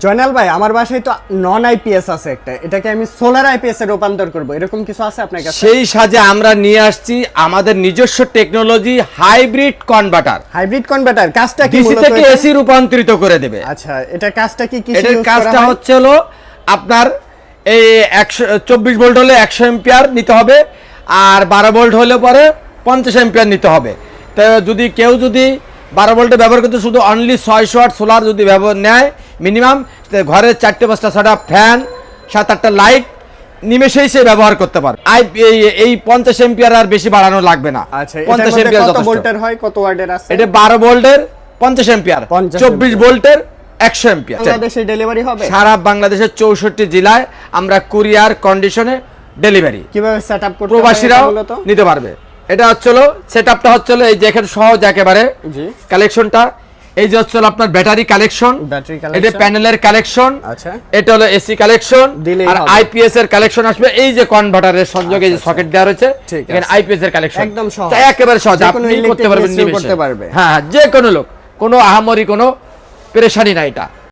জয়নাল ভাই, আমার বাসায় তো নন আইপিএস আছে একটা, এটাকে আমি সোলার আইপিএস এ রূপান্তর করব, এরকম কিছু আছে আপনার কাছে? সেই সাজে আমরা নিয়ে আসছি আমাদের নিজস্ব technology hybrid converter. Hybrid converter কাজটা কি? ডিসি থেকে এসি রূপান্তরিত করে দেবে। আচ্ছা, এটা কাজটা কি? এটার কাজটা হচ্ছে হলো আপনার এই 124 ভোল্ট হলে 100 এম্পিয়ার নিতে হবে, আর 12 ভোল্ট হলে পরে 50 এম্পিয়ার নিতে হবে। তো যদি কেউ 12 ভোল্টে ব্যবহার করতে শুধু অনলি 600 ওয়াট সোলার যদি ব্যবহার নেয় মিনিমাম, ঘরে 4-5টা 6টা ফ্যান, 7-8টা লাইট নিমেষেই সে ব্যবহার করতে পারে। এই 50 এম্পিয়ার আর বেশি বাড়ানো লাগবে না। আচ্ছা, 50 এম্পিয়ার কত ভোল্টের হয়, কত ওয়াটের আছে? এটা 12 ভোল্টের 50 এম্পিয়ার, 24 ভোল্টের 100 এম্পিয়ার। বাংলাদেশে ডেলিভারি হবে? সারা বাংলাদেশের 64 জেলায় আমরা কুরিয়ার কন্ডিশনে ডেলিভারি। কিভাবে সেটআপ করতে হবে প্রবাসীরাও মূলত? নিতে পারবে। এটা হচ্ছিল সেটআপটা হচ্ছিল এই যে এখানে সহজ একেবারে জি। কালেকশনটা এই যে হচ্ছিল আপনার ব্যাটারি কালেকশন, এটা প্যানেলের কালেকশন, আচ্ছা, এটা হলো এসি কালেকশন, আর হবে। আইপিএস এর কালেকশন আসবে। এই যে কনভার্টারের সংযোগে যে আচ্ছা, সকেট দেওয়া রয়েছে, ঠিক এখানে আছে। আইপিএস এর কালেকশন একদম সহজ, একেবারে সহজ, যে কোনো আপনি করতে electric পারবেন মিস্ত্রি নিমেষে। করতে পারবে। হ্যাঁ, যে কোনো লোক, কোনো আহামরি কোনো পেরেশানি নাই এটা।